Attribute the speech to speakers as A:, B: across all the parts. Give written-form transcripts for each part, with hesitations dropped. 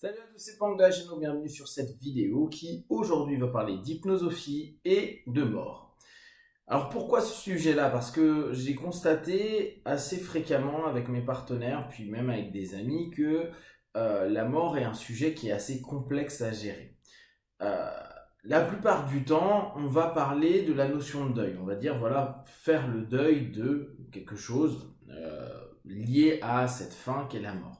A: Salut à tous, c'est Panda, bienvenue sur cette vidéo qui aujourd'hui va parler d'hypnosophie et de mort. Alors pourquoi ce sujet-là? Parce que j'ai constaté assez fréquemment avec mes partenaires, puis même avec des amis, que la mort est un sujet qui est assez complexe à gérer. Euh, la plupart du temps, on va parler de la notion de deuil. On va dire, voilà, faire le deuil de quelque chose lié à cette fin qu'est la mort.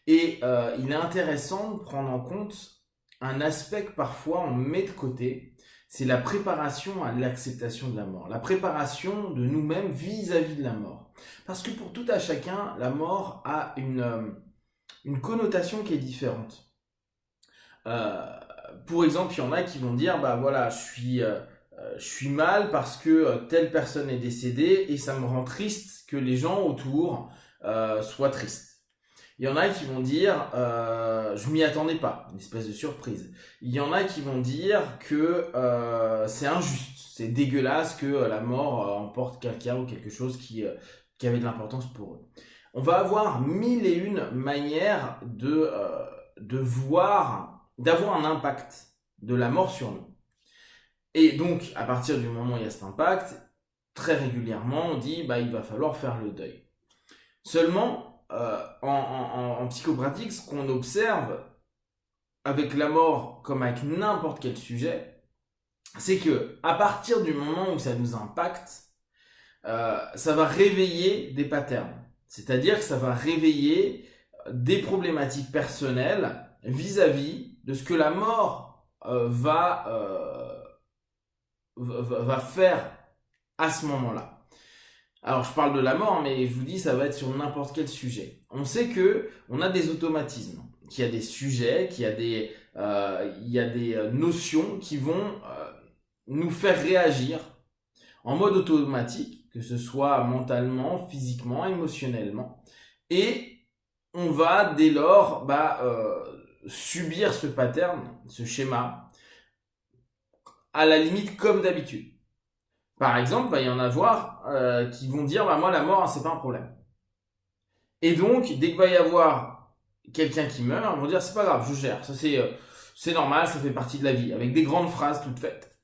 A: Et il est intéressant de prendre en compte un aspect que parfois on met de côté, c'est la préparation à l'acceptation de la mort, la préparation de nous-mêmes vis-à-vis de la mort. Parce que pour tout à chacun, la mort a une connotation qui est différente. Euh, pour exemple, il y en a qui vont dire, bah voilà, je suis mal parce que telle personne est décédée et ça me rend triste que les gens autour soient tristes. Il y en a qui vont dire, je m'y attendais pas, une espèce de surprise. Il y en a qui vont dire que c'est injuste, c'est dégueulasse que la mort emporte quelqu'un ou quelque chose qui avait de l'importance pour eux. On va avoir mille et une manières de voir, d'avoir un impact de la mort sur nous. Et donc, à partir du moment où il y a cet impact, très régulièrement, on dit, bah, il va falloir faire le deuil. Seulement, en psychopratique, ce qu'on observe avec la mort comme avec n'importe quel sujet, c'est que à partir du moment où ça nous impacte, ça va réveiller des patterns. C'est-à-dire que ça va réveiller des problématiques personnelles vis-à-vis de ce que la mort va faire à ce moment-là. Alors je parle de la mort, mais je vous dis ça va être sur n'importe quel sujet. On sait que on a des automatismes, qu'il y a des sujets, il y a des notions qui vont nous faire réagir en mode automatique, que ce soit mentalement, physiquement, émotionnellement, et on va dès lors subir ce pattern, ce schéma, à la limite comme d'habitude. Par exemple, il va y en avoir qui vont dire bah, moi la mort c'est pas un problème. Et donc dès qu'il va y avoir quelqu'un qui meurt, ils vont dire c'est pas grave, je gère, ça c'est normal, ça fait partie de la vie, avec des grandes phrases toutes faites.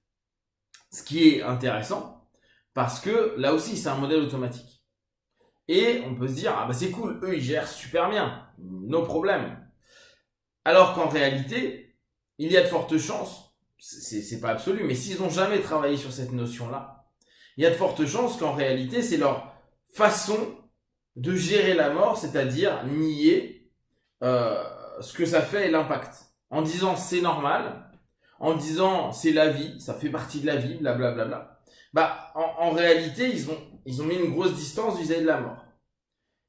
A: Ce qui est intéressant parce que là aussi c'est un modèle automatique. Et on peut se dire ah bah c'est cool, eux ils gèrent super bien, no problème. Alors qu'en réalité, il y a de fortes chances, c'est pas absolu, mais s'ils n'ont jamais travaillé sur cette notion-là, il y a de fortes chances qu'en réalité, c'est leur façon de gérer la mort, c'est-à-dire nier ce que ça fait et l'impact. En disant c'est normal, en disant c'est la vie, ça fait partie de la vie, blablabla. Bah, en réalité, ils ont mis une grosse distance vis-à-vis de la mort.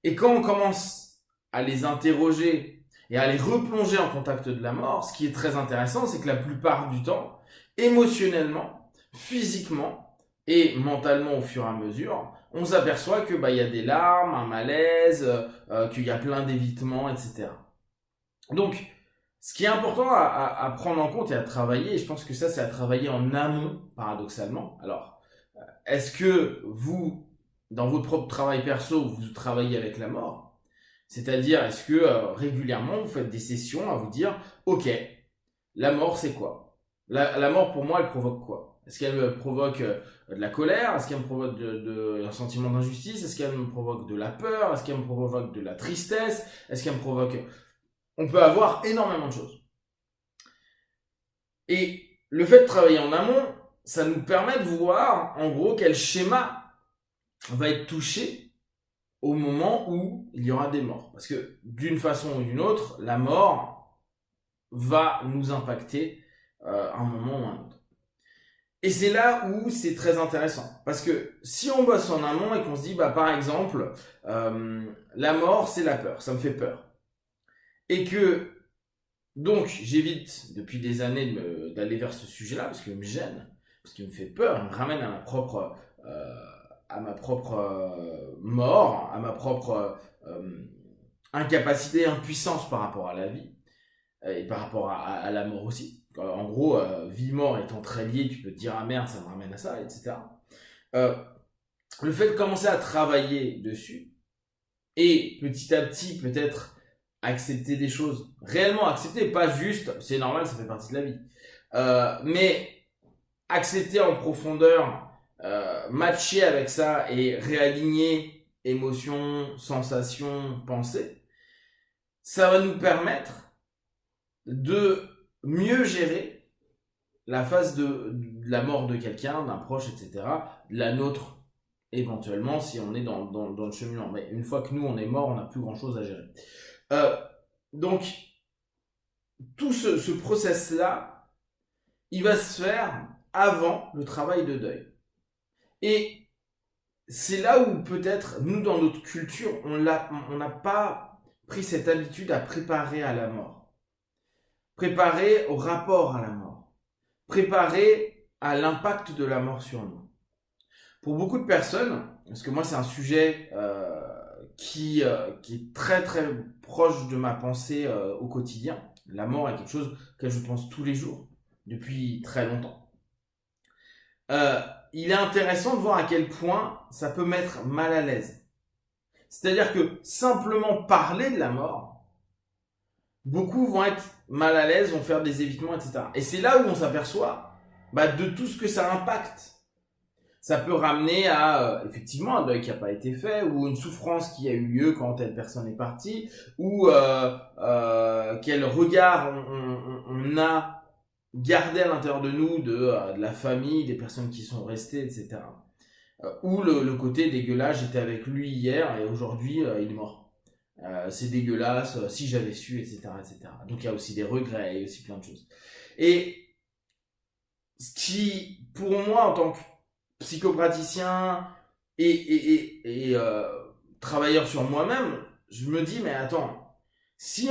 A: Et quand on commence à les interroger et à les replonger en contact de la mort, ce qui est très intéressant, c'est que la plupart du temps, émotionnellement, physiquement, et mentalement au fur et à mesure, on s'aperçoit que bah il y a des larmes, un malaise, qu'il y a plein d'évitements, etc. Donc, ce qui est important à prendre en compte et à travailler, et je pense que ça c'est à travailler en amont, paradoxalement. Alors, est-ce que vous, dans votre propre travail perso, vous travaillez avec la mort? C'est-à-dire, est-ce que régulièrement vous faites des sessions à vous dire, ok, la mort c'est quoi? La mort pour moi elle provoque quoi? Est-ce qu'elle me provoque de la colère? Est-ce qu'elle me provoque un sentiment d'injustice? Est-ce qu'elle me provoque de la peur? Est-ce qu'elle me provoque de la tristesse? Est-ce qu'elle me provoque... On peut avoir énormément de choses. Et le fait de travailler en amont, ça nous permet de voir en gros quel schéma va être touché au moment où il y aura des morts. Parce que d'une façon ou d'une autre, la mort va nous impacter à un moment ou à un autre. Et c'est là où c'est très intéressant. Parce que si on bosse en amont et qu'on se dit, bah, par exemple, la mort, c'est la peur, ça me fait peur. Et que, donc, j'évite depuis des années d'aller vers ce sujet-là, parce qu'il me gêne, parce qu'il me fait peur, il me ramène à ma propre mort, à ma propre incapacité, impuissance par rapport à la vie, et par rapport à la mort aussi. En gros, vie-mort étant très lié, tu peux te dire ah merde, ça me ramène à ça, etc. Le fait de commencer à travailler dessus et petit à petit peut-être accepter des choses, réellement accepter, pas juste, c'est normal, ça fait partie de la vie, mais accepter en profondeur, matcher avec ça et réaligner émotions, sensations, pensées, ça va nous permettre de mieux gérer la phase de la mort de quelqu'un, d'un proche, etc., de la nôtre éventuellement si on est dans le cheminement. Mais une fois que nous on est mort, on n'a plus grand chose à gérer. Donc tout ce process-là, il va se faire avant le travail de deuil. Et c'est là où peut-être, nous dans notre culture, on n'a pas pris cette habitude à préparer à la mort. Préparer au rapport à la mort. Préparer à l'impact de la mort sur nous. Pour beaucoup de personnes, parce que moi c'est un sujet qui est très très proche de ma pensée au quotidien, la mort est quelque chose que je pense tous les jours, depuis très longtemps. Il est intéressant de voir à quel point ça peut mettre mal à l'aise. C'est-à-dire que simplement parler de la mort, beaucoup vont être mal à l'aise, vont faire des évitements, etc. Et c'est là où on s'aperçoit de tout ce que ça impacte. Ça peut ramener à, effectivement, un deuil qui n'a pas été fait, ou une souffrance qui a eu lieu quand telle personne est partie, ou quel regard on a gardé à l'intérieur de nous de la famille, des personnes qui sont restées, etc. Ou le côté dégueulasse, j'étais avec lui hier et aujourd'hui il est mort. C'est dégueulasse, si j'avais su, etc., etc. Donc il y a aussi des regrets, il y a aussi plein de choses. Et ce qui, pour moi, en tant que psychopraticien et travailleur sur moi-même, je me dis, mais attends, si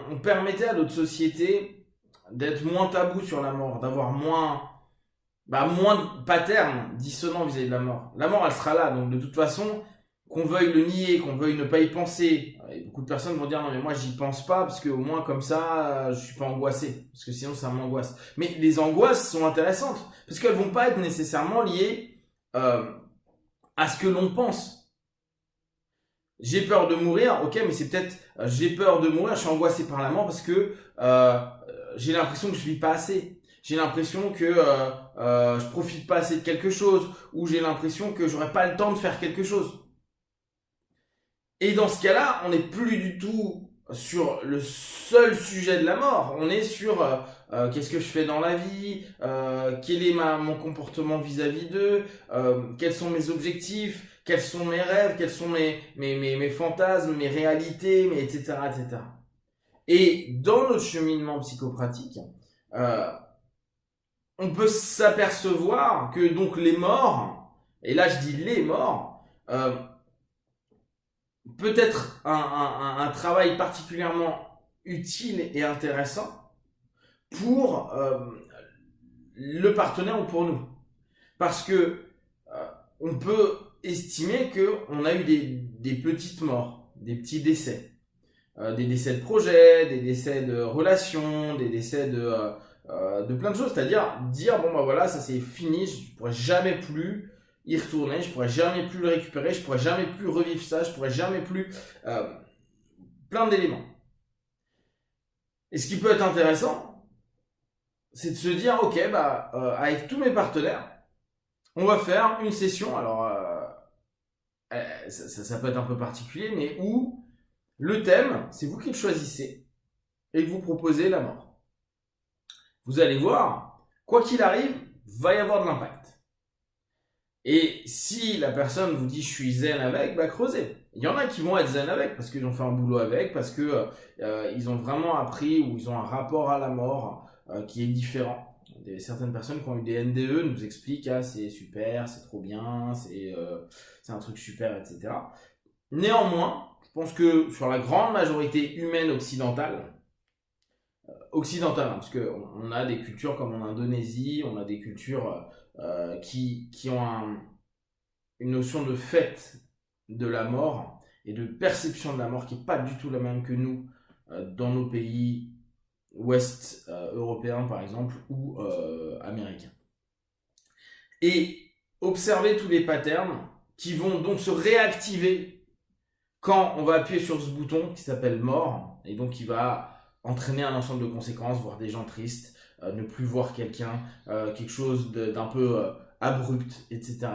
A: on permettait à notre société d'être moins tabou sur la mort, d'avoir moins de patterns dissonants vis-à-vis de la mort. La mort, elle sera là, donc de toute façon, qu'on veuille le nier, qu'on veuille ne pas y penser, et beaucoup de personnes vont dire non mais moi j'y pense pas parce que au moins comme ça je suis pas angoissé, parce que sinon ça m'angoisse. Mais les angoisses sont intéressantes parce qu'elles vont pas être nécessairement liées à ce que l'on pense. J'ai peur de mourir, ok, mais c'est peut-être j'ai peur de mourir, je suis angoissé par la mort parce que j'ai l'impression que je vis pas assez. J'ai l'impression que je profite pas assez de quelque chose, ou j'ai l'impression que j'aurai pas le temps de faire quelque chose. Et dans ce cas-là, on n'est plus du tout sur le seul sujet de la mort. On est sur qu'est-ce que je fais dans la vie, quel est mon comportement vis-à-vis d'eux, quels sont mes objectifs, quels sont mes rêves, quels sont mes fantasmes, mes réalités, etc., etc. Et dans notre cheminement psychopratique, on peut s'apercevoir que donc les morts, et là je dis les morts, peut être un travail particulièrement utile et intéressant pour le partenaire ou pour nous. Parce que on peut estimer qu'on a eu des petites morts, des petits décès. Des décès de projets, des décès de relations, des décès de plein de choses. C'est-à-dire dire, bon voilà, ça c'est fini, je pourrais jamais plus y retourner, je pourrais jamais plus le récupérer, je pourrais jamais plus revivre ça, je pourrais jamais plus... plein d'éléments. Et ce qui peut être intéressant, c'est de se dire, ok, avec tous mes partenaires, on va faire une session, alors ça peut être un peu particulier, mais où le thème, c'est vous qui le choisissez et que vous proposez la mort. Vous allez voir, quoi qu'il arrive, va y avoir de l'impact. Et si la personne vous dit je suis zen avec, creusez. Il y en a qui vont être zen avec parce qu'ils ont fait un boulot avec, parce que ils ont vraiment appris ou ils ont un rapport à la mort qui est différent. Certaines personnes qui ont eu des NDE nous expliquent c'est super, c'est trop bien, c'est un truc super, etc. Néanmoins, je pense que sur la grande majorité humaine occidentale, parce qu'on a des cultures comme en Indonésie, on a des cultures qui ont une notion de fête de la mort et de perception de la mort qui n'est pas du tout la même que nous dans nos pays ouest européens par exemple ou américains. Et observer tous les patterns qui vont donc se réactiver quand on va appuyer sur ce bouton qui s'appelle mort, et donc qui va entraîner un ensemble de conséquences, voir des gens tristes, ne plus voir quelqu'un, quelque chose d'un peu abrupt, etc.,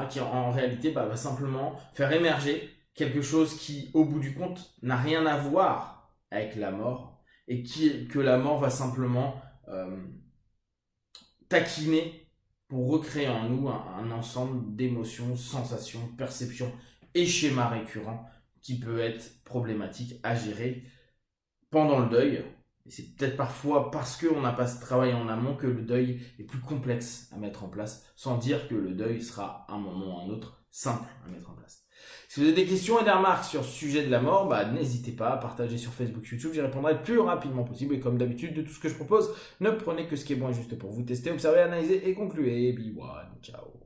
A: qui en réalité va simplement faire émerger quelque chose qui, au bout du compte, n'a rien à voir avec la mort, et que la mort va simplement taquiner pour recréer en nous un ensemble d'émotions, sensations, perceptions et schémas récurrents qui peut être problématique à gérer pendant le deuil. Et c'est peut-être parfois parce qu'on n'a pas ce travail en amont que le deuil est plus complexe à mettre en place, sans dire que le deuil sera à un moment ou à un autre simple à mettre en place. Si vous avez des questions et des remarques sur ce sujet de la mort, n'hésitez pas à partager sur Facebook, YouTube, j'y répondrai le plus rapidement possible. Et comme d'habitude, de tout ce que je propose, ne prenez que ce qui est bon et juste pour vous tester, observer, analyser et concluez. Be one, ciao.